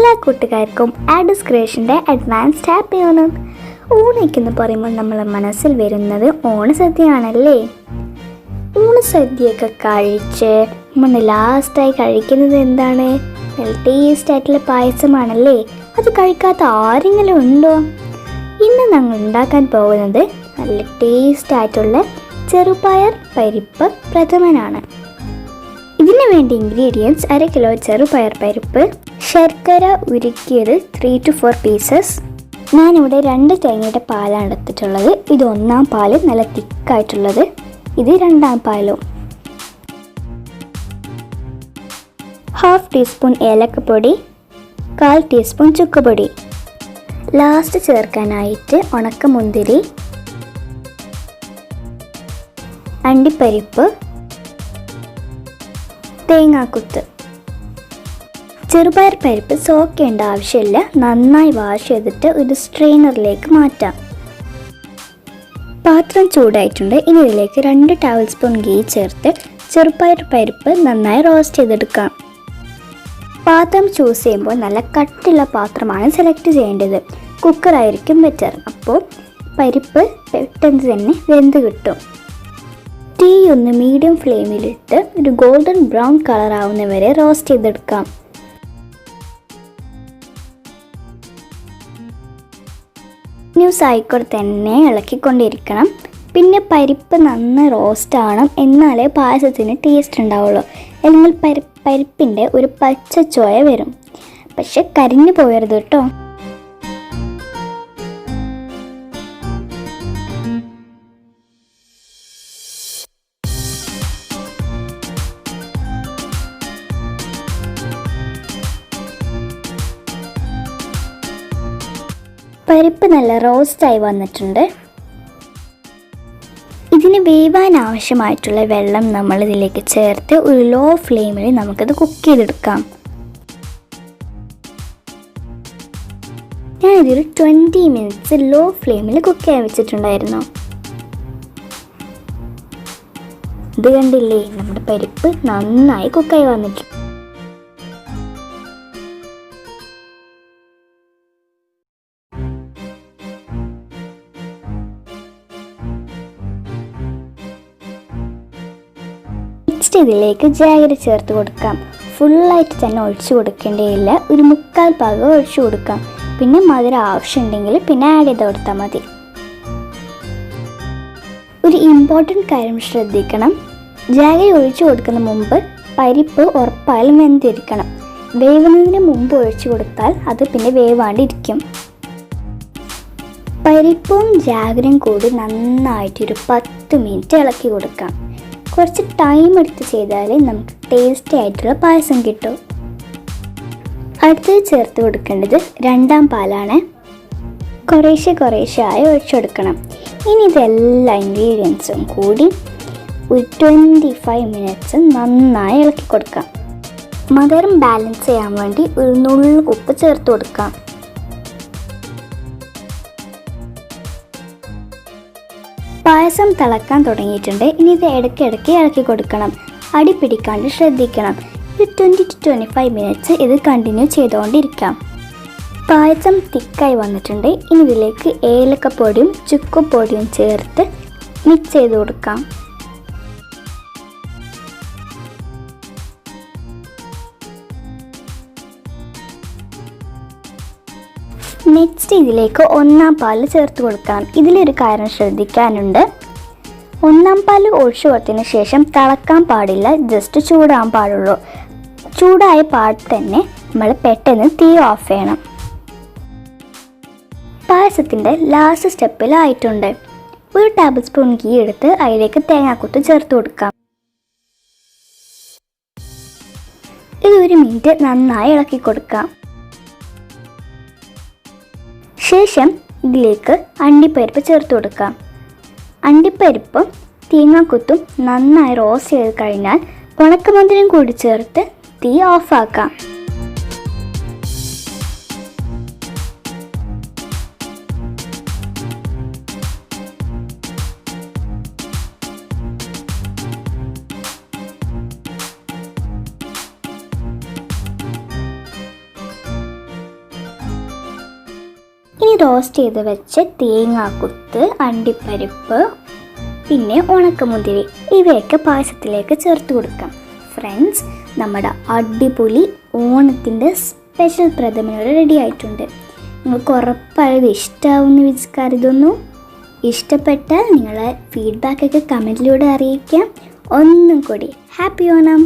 എല്ലാ കൂട്ടുകാർക്കും ads ക്രിയേഷൻ്റെ advanced happy Onam. ഓണയ്ക്കെന്ന് പറയുമ്പോൾ നമ്മളെ മനസ്സിൽ വരുന്നത് ഓണസദ്യയാണല്ലേ. ഓണസദ്യയൊക്കെ കഴിച്ച് നമ്മൾ ലാസ്റ്റായി കഴിക്കുന്നത് എന്താണ്? നല്ല ടേസ്റ്റ് ആയിട്ടുള്ള പായസമാണല്ലേ. അത് കഴിക്കാത്ത ആരെങ്കിലും ഉണ്ടോ? ഇന്ന് ഞങ്ങൾ ഉണ്ടാക്കാൻ പോകുന്നത് നല്ല ടേസ്റ്റ് ആയിട്ടുള്ള ചെറുപയർ പരിപ്പ് പ്രഥമനാണ്. ഇതിന് വേണ്ടി ഇൻഗ്രീഡിയൻസ്: 1 കിലോ ചെറുപയർ പരിപ്പ്, ശർക്കര ഉരുക്കിയത് 3 to 4 പീസസ്. ഞാനിവിടെ 2 തേങ്ങയുടെ പാലാണ് എടുത്തിട്ടുള്ളത്. ഇത് 1-ാം പാല്, നല്ല തിക്കായിട്ടുള്ളത്. ഇത് 2-ാം പാലും. 1/2 ടീസ്പൂൺ ഏലക്കപ്പൊടി, 1/4 ടീസ്പൂൺ ചുക്കുപൊടി. ലാസ്റ്റ് ചേർക്കാനായിട്ട് ഉണക്കമുന്തിരി, അണ്ടിപ്പരിപ്പ്, തേങ്ങാക്കുത്ത്. ചെറുപയർ പരിപ്പ് സോക്ക് ചെയ്യേണ്ട ആവശ്യമില്ല. നന്നായി വാഷ് ചെയ്തിട്ട് ഒരു സ്ട്രെയിനറിലേക്ക് മാറ്റാം. പാത്രം ചൂടായിട്ടുണ്ട്. ഇനി ഇതിലേക്ക് 2 ടേബിൾ സ്പൂൺ ഗീ ചേർത്ത് ചെറുപയർ പരിപ്പ് നന്നായി റോസ്റ്റ് ചെയ്തെടുക്കാം. പാത്രം ചൂസ് ചെയ്യുമ്പോൾ നല്ല കട്ടിയുള്ള പാത്രമാണ് സെലക്ട് ചെയ്യേണ്ടത്. കുക്കറായിരിക്കും ബെറ്റർ. അപ്പോൾ പരിപ്പ് പെട്ടെന്ന് തന്നെ വെന്ത് കിട്ടും. തീ ഒന്ന് മീഡിയം ഫ്ലെയിമിലിട്ട് ഒരു ഗോൾഡൻ ബ്രൗൺ കളർ ആവുന്നവരെ റോസ്റ്റ് ചെയ്തെടുക്കാം. ന്യൂസ് ആയിക്കോട്ടെ തന്നെ ഇളക്കിക്കൊണ്ടിരിക്കണം. പിന്നെ പരിപ്പ് നന്നായി റോസ്റ്റ് ആവണം, എന്നാലേ പായസത്തിന് ടേസ്റ്റ് ഉണ്ടാവുള്ളൂ. അല്ലെങ്കിൽ പരിപ്പിൻ്റെ ഒരു പച്ച ചോയ വരും. പക്ഷെ കരിഞ്ഞു പോയരുത് കേട്ടോ. പരിപ്പ് നല്ല റോസ്റ്റായി വന്നിട്ടുണ്ട്. ഇതിന് വേവാൻ ആവശ്യമായിട്ടുള്ള വെള്ളം നമ്മൾ ഇതിലേക്ക് ചേർത്ത് ഒരു ലോ ഫ്ലെയിമിൽ നമുക്കത് കുക്ക് ചെയ്തെടുക്കാം. ഞാനിതൊരു 20 മിനിറ്റ്സ് ലോ ഫ്ലെയിമിൽ കുക്ക് ചെയ്യാൻ വെച്ചിട്ടുണ്ടായിരുന്നു. ഇത് കണ്ടില്ലേ, നമ്മുടെ പരിപ്പ് നന്നായി കുക്കായി വന്നിട്ടുണ്ട്. നെക്സ്റ്റ് ഇതിലേക്ക് ജാഗരി ചേർത്ത് കൊടുക്കാം. ഫുള്ളായിട്ട് തന്നെ ഒഴിച്ചു കൊടുക്കേണ്ടതില്ല, ഒരു 1/4 ഭാഗം ഒഴിച്ചു കൊടുക്കാം. പിന്നെ മധുരം ആവശ്യമുണ്ടെങ്കിൽ പിന്നെ ആഡ് ചെയ്ത് കൊടുത്താൽ മതി. ഒരു ഇമ്പോർട്ടൻറ്റ് കാര്യം ശ്രദ്ധിക്കണം, ജാഗരി ഒഴിച്ചു കൊടുക്കുന്ന മുമ്പ് പരിപ്പ് ഉറപ്പായാലും വെന്തിരിക്കണം. വേവുന്നതിന് മുമ്പ് ഒഴിച്ചു കൊടുത്താൽ അത് പിന്നെ വേവാണ്ടിരിക്കും. പരിപ്പും ജാഗരിയും കൂടി നന്നായിട്ടൊരു 10 മിനിറ്റ് ഇളക്കി കൊടുക്കാം. കുറച്ച് ടൈം എടുത്ത് ചെയ്താൽ നമുക്ക് ടേസ്റ്റി ആയിട്ടുള്ള പായസം കിട്ടും. അടുത്തത് ചേർത്ത് കൊടുക്കേണ്ടത് 2-ാം പാലാണ്. കുറേശ്ശെ ആയി ഒഴിച്ചു കൊടുക്കണം. ഇനി ഇതെല്ലാ ഇൻഗ്രീഡിയൻസും കൂടി ഒരു 25 മിനിറ്റ്സ് നന്നായി ഇളക്കി കൊടുക്കാം. മധുരം ബാലൻസ് ചെയ്യാൻ വേണ്ടി ഒരു നുള്ളു ഉപ്പ് ചേർത്ത് കൊടുക്കാം. പായസം തിളക്കാൻ തുടങ്ങിയിട്ടുണ്ട്. ഇനി ഇത് ഇടയ്ക്കിടയ്ക്ക് ഇളക്കി കൊടുക്കണം. അടി പിടിക്കാണ്ട് ശ്രദ്ധിക്കണം. ഒരു 20 to 25 മിനിറ്റ്സ് ഇത് കണ്ടിന്യൂ ചെയ്തുകൊണ്ടിരിക്കാം. പായസം തിക്കായി വന്നിട്ടുണ്ട്. ഇനി ഇതിലേക്ക് ഏലക്കപ്പൊടിയും ചുക്കുപൊടിയും ചേർത്ത് മിക്സ് ചെയ്ത് കൊടുക്കാം. നെക്സ്റ്റ് ഇതിലേക്ക് 1-ാം പാല് ചേർത്ത് കൊടുക്കാം. ഇതിലൊരു കാര്യം ശ്രദ്ധിക്കാനുണ്ട്. 1-ാം പാല് ഒഴിച്ചു കൊടുത്തതിന് ശേഷം തിളക്കാൻ പാടില്ല, ജസ്റ്റ് ചൂടാൻ പാടുള്ളൂ. ചൂടായ പാട് തന്നെ നമ്മൾ പെട്ടെന്ന് തീ ഓഫ് ചെയ്യണം. പായസത്തിൻ്റെ ലാസ്റ്റ് സ്റ്റെപ്പിലായിട്ടുണ്ട്. ഒരു ടേബിൾ സ്പൂൺ ഗീ എടുത്ത് അതിലേക്ക് തേങ്ങാക്കുത്ത് ചേർത്ത് കൊടുക്കാം. ഇത് 1 മിനിറ്റ് നന്നായി ഇളക്കി കൊടുക്കാം. ശേഷം ഇതിലേക്ക് അണ്ടിപ്പരിപ്പ് ചേർത്ത് കൊടുക്കാം. അണ്ടിപ്പരിപ്പും തേങ്ങാക്കുത്തും നന്നായി റോസ്റ്റ് ചെയ്ത് കഴിഞ്ഞാൽ ഉണക്കമുന്തിരിയും കൂടി ചേർത്ത് തീ ഓഫാക്കാം. റോസ്റ്റ് ചെയ്ത് വെച്ച തേങ്ങാക്കുത്ത്, അണ്ടിപ്പരിപ്പ്, പിന്നെ ഉണക്കമുന്തിരി ഇവയൊക്കെ പായസത്തിലേക്ക് ചേർത്ത് കൊടുക്കാം. ഫ്രണ്ട്സ്, നമ്മുടെ അടിപൊളി ഓണത്തിൻ്റെ സ്പെഷ്യൽ പ്രഥമൻ റെഡി ആയിട്ടുണ്ട്. നിങ്ങൾക്ക് ഉറപ്പായും ഇത് ഇഷ്ടമാവുമെന്ന് കരുതുന്നു. ഇഷ്ടപ്പെട്ടാൽ നിങ്ങളെ ഫീഡ്ബാക്കൊക്കെ കമൻറ്റിലൂടെ അറിയിക്കാം. ഒന്നും കൂടി ഹാപ്പി ഓണം.